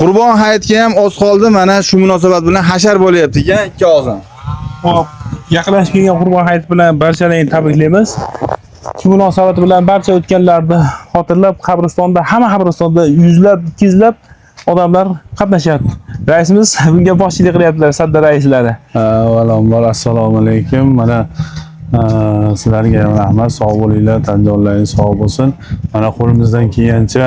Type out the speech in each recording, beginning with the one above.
Qurbon hayitga ham oz qoldi. Mana shu munosabat bilan hashar bo'lyapti ekan, ikki og'zim. Hop, yaqinlashib kelgan Qurbon hayiti bilan barchalarini tabriklaymiz. Shu munosabat bilan barcha o'tganlarni xotirlab, hamma qabristonda yuzlab, ikizlab odamlar qatnashyapti. Raisimiz bunga boshchilik qilyaptilar, sadda raislari. Avvalambor assalomu alaykum. Mana sizlarga ham rahmat, sog' bo'linglar, tanjonlaringiz sog' bo'lsin. Mana qo'limizdan kelgancha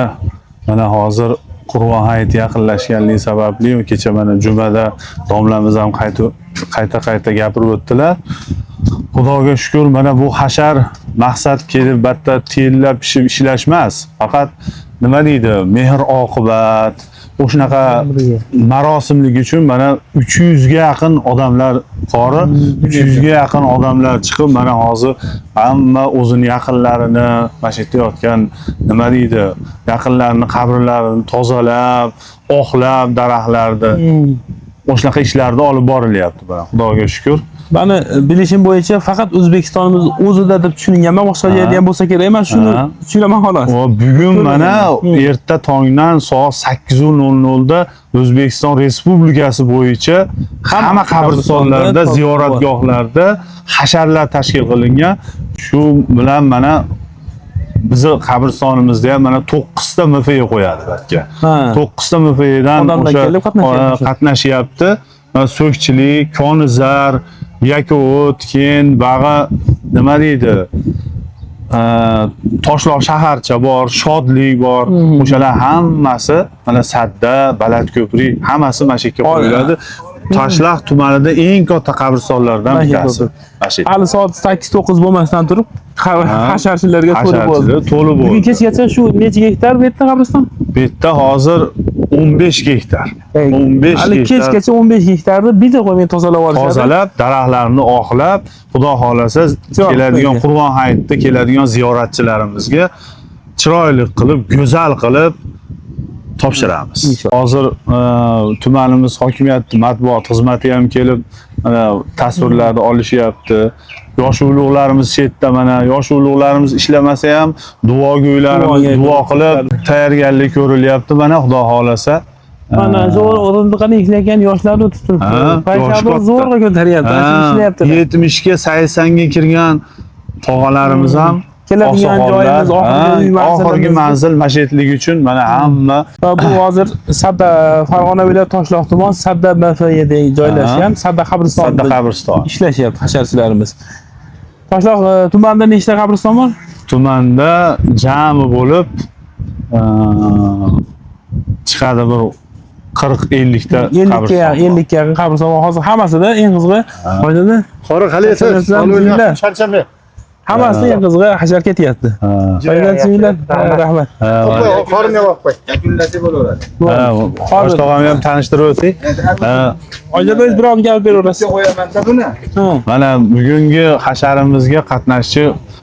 mana hozir Qurbon hayiti yaqinlashganligi sababli kecha mana jumada domlamiz ham qayta gapirib o'tdilar. Xudoga shukr, mana bu hashar maqsad kelib batta tiyillab pishib ishlash emas, faqat nima deydi, mehr oqibat o'shanaqa marosimlik uchun mana 300 ga yaqin odamlar qori, 300 ga yaqin odamlar chiqib, mana hozir hamma o'zini yaqinlarini, mana shu yerda yotgan nima deydi, yaqinlarini qabrlarini tozalab, oqlab, daraxtlarni o'shanaqa ishlarda olib borilyapti. Xudoga shukr. Bani bilishim bo'yicha faqat O'zbekistonimiz o'zida deb tushunganman, boshqa yerda ham bo'lsa kerak emas, shuni tushunaman xolos. Bugun mana erta tongdan soat 8:00 da O'zbekiston Respublikasi bo'yicha hamma qabristonlarda, ziyoratgohlarda hasharlar tashkil qilingan. Shu bilan mana bizi qabristonimizda ham mana 9 ta MFA qo'yadi balki. 9 ta MFAdan o'sha qatnashyapti. So'kchilik, konizar, Yakovut, keyin bag'a nima deydi? Toshloq shaharcha bor, Shodlik bor. O'shalar hammasi mana Sadda, Balandko'prik hammasi mana shu yerga qo'yiladi. Toshloq tumanida eng katta qabristonlardan birasi. Hali soat 8-9 bo'lmasdan turib, hasharchilarga to'lib bo'ldi. Bugun kechgacha shu necha gektar bu yerda qabriston? Bu yerda hozir 15 gektar. 15 hali kechgacha 15 gektarni bitta qo'ymay tozalab olishadi. Tozalab, daraxtlarni oqlab, Xudo xolasa keladigan Qurbon hayitida keladigan ziyoratchilarimizga chiroyli qilib, go'zal qilib topshiramiz. Hozir tumanimiz hokimiyat matbuot xizmati ham kelib tasvirlarni olishyapti. Yosh ulug'larimiz chetda mana yosh ulug'larimiz ishlamasa ham duogo'ylarimiz duo qilib tayyorgarlik ko'rilyapti. Mana Xudo xolasa mana zo'r o'rindiqni izlagan yoshlarni tutib payshabni zo'rg'a ko'taryapti, ishlayapti. 70 ga 80 ga kirgan tog'alarimiz ham keladigan joyimiz oxirgi manzil mashetligi uchun mana hamma bu hozir Sadda Farg'ona viloyati Toshloq tuman Sadda MFAda joylashgan Sadda qabriston ishlashyapti hasharchilarimiz. Toshloq tumanida nechta qabriston bor? Tumanda jami bo'lib chiqadi bir 40-50 ta qabriston. 50 ga yaqin qabriston bor. Hozir hammasida eng qizig'i foydada. Qori qalaysiz? Charchame. Hammasida eng qizig'i hashar ketyapti. Foydalaninglar. Rahmat. Qoringa boqib qo'y. Yakunlasa bo'laveradi. Xo'sh, tog'amni ham tanishtirib o'ting. Ojado'z biroq gap beraverasiz. Qo'yaman-da buni. Mana bugungi hasharimizga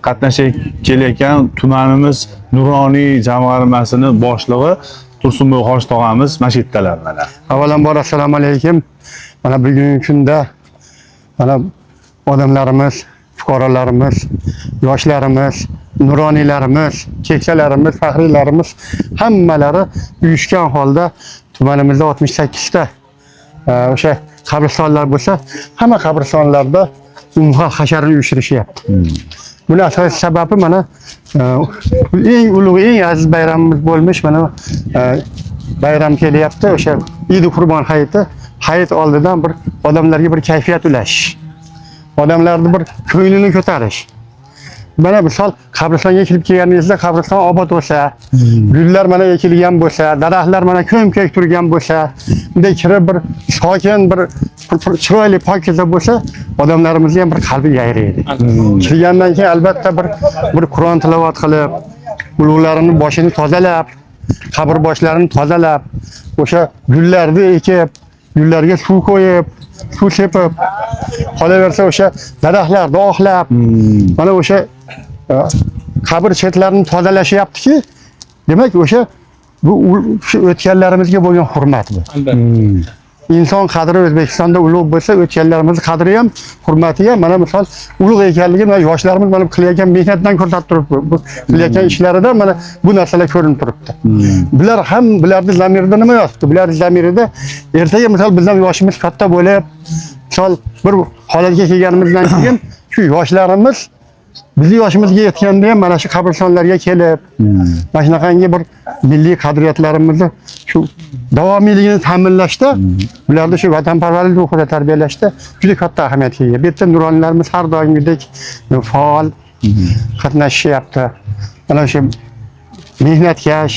qatnashib kelayotgan tumanimiz Nuroniy jamg'armasining boshlig'i Tursunboy Xo'sh tog'amiz mashitdalar mana. Avvalambor assalomu alaykum. Mana bugungi kunda mana odamlarimiz, fuqarolarimiz, yoshlarimiz, nuroniylarimiz, keksalarimiz, faxriylarimiz hammalari uyushgan holda tumanimizda 68 ta o'sha qabristonlar bo'lsa, hamma qabristonlarda umha hasharni uyushtirishyapti. Buning asosiy sababi mana eng ulug', eng aziz bayramimiz bo'lmish mana bayram kelyapti. O'sha Eid Qurbon hayiti, hayit oldidan bir odamlarga bir kayfiyat ulash. Odamlarning bir ko'nglini ko'tarish. Mana misol qabristonga kirib kelganingizda qabriston obod bo'lsa, gullar mana ekilgan bo'lsa, daraxtlar mana ko'm-ko'k turgan bo'lsa, bunday kirib bir sokin bir chiroyli pokiza bo'lsa, odamlarimizga ham bir qalbi yayraydi. Kirgandan keyin albatta bir Qur'on tilovat qilib, ulug'larini boshini tozalab, qabr boshlarini tozalab, o'sha gullarni ekib, gullarga suv qo'yib, suv sepib, qolaversa o'sha daraxtlarni oqlab, mana o'sha qabr chetlarini tozalashyaptiki, demak o'sha bu o'tganlarimizga bo'lgan hurmat bu. inson qadri O'zbekistonda ulug' bo'lsa, o'tganlarimiz qadri ham, hurmati ham mana misol ulug' ekanligi mana yoshlarimiz mana qilayotgan mehnatdan ko'rsatib turibdi. Bu qilayotgan ishlaridan mana bu narsalar ko'rinib turibdi. Bular ham bularning zamirida nima yotibdi? Bularning zamirida ertaga misol bizdan yoshimiz katta bo'lib, misol bir holatga kelganimizdan keyin shu yoshlarimiz biz yoshimizga yetganda ham mana shu qabristonlarga kelib, mana shunaqangi bir milliy qadriyatlarimizni shu davomiyligini ta'minlashda, ularni shu vatanparvarlik ruhida tarbiyalashda juda katta ahamiyatga ega. Bu yerda nuroniylarimiz har doimgidek faol qatnashishyapti. Mana shu mehnatkash,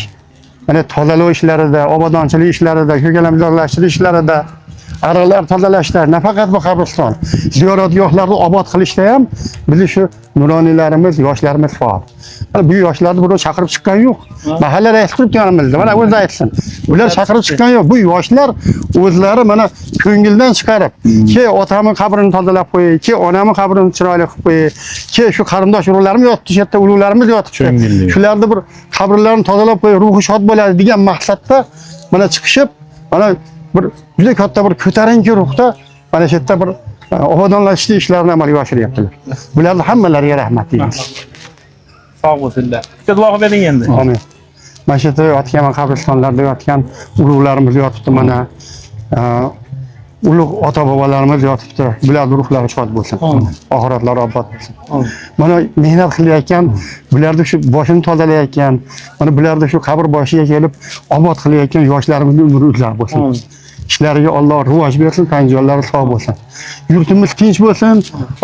mana tozalash ishlarida, obodonchilik ishlarida, ko'kalamzorlashtirish ishlarida, ariqlar tozalashda, nafaqat bu qabriston, ziyoratgohlarni obod qilishda ham biz shu nuroniylarimiz, yoshlarimiz faol. Mana bu yoshlarni birov chaqirib chiqqan yo'q. Mahalla raisi qilib yonimizda. Mana o'zi aytsin. Ular chaqirib chiqqan yo'q. Bu yoshlar o'zlari mana ko'ngildan chiqarib, ke otamning qabrini tozalab qo'yay, ke onamning qabrini chiroyli qilib qo'yay, ke shu qarindosh urug'larim yotibdi, shu yerda ulug'larimiz yotibdi. Shularni bir qabrlarini tozalab qo'yay, ruhi shod bo'ladi degan maqsadda mana chiqishib, mana bir juda katta bir ko'tarinki ruhda mana shu yerda bir obodonlashtirish ishlarini amalga oshiryaptilar. Bularning hammalariga rahmat deymiz. Sog' bo'lsinlar. Bitta duo qilib bering endi. Amin. Mana shu yerda yotgan qabristonlarda yotgan ulug'larimiz yotibdi mana. Ulug' ota-bobolarimiz yotibdi. Bularning ruhlari shod bo'lsin. Oxiratlari obod bo'lsin. Mana mehnat qilayotgan, bularni shu boshini tozalayotgan, mana bularni shu qabr boshiga kelib obod qilayotgan yoshlarimizning umri uzun bo'lsin. Ishlariga Alloh rivoj bersin, tan joylari sog' bo'lsin. Yurtimiz tinch bo'lsin,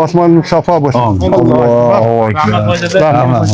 osmonimiz safo bo'lsin. Allohu akbar. Rahmat.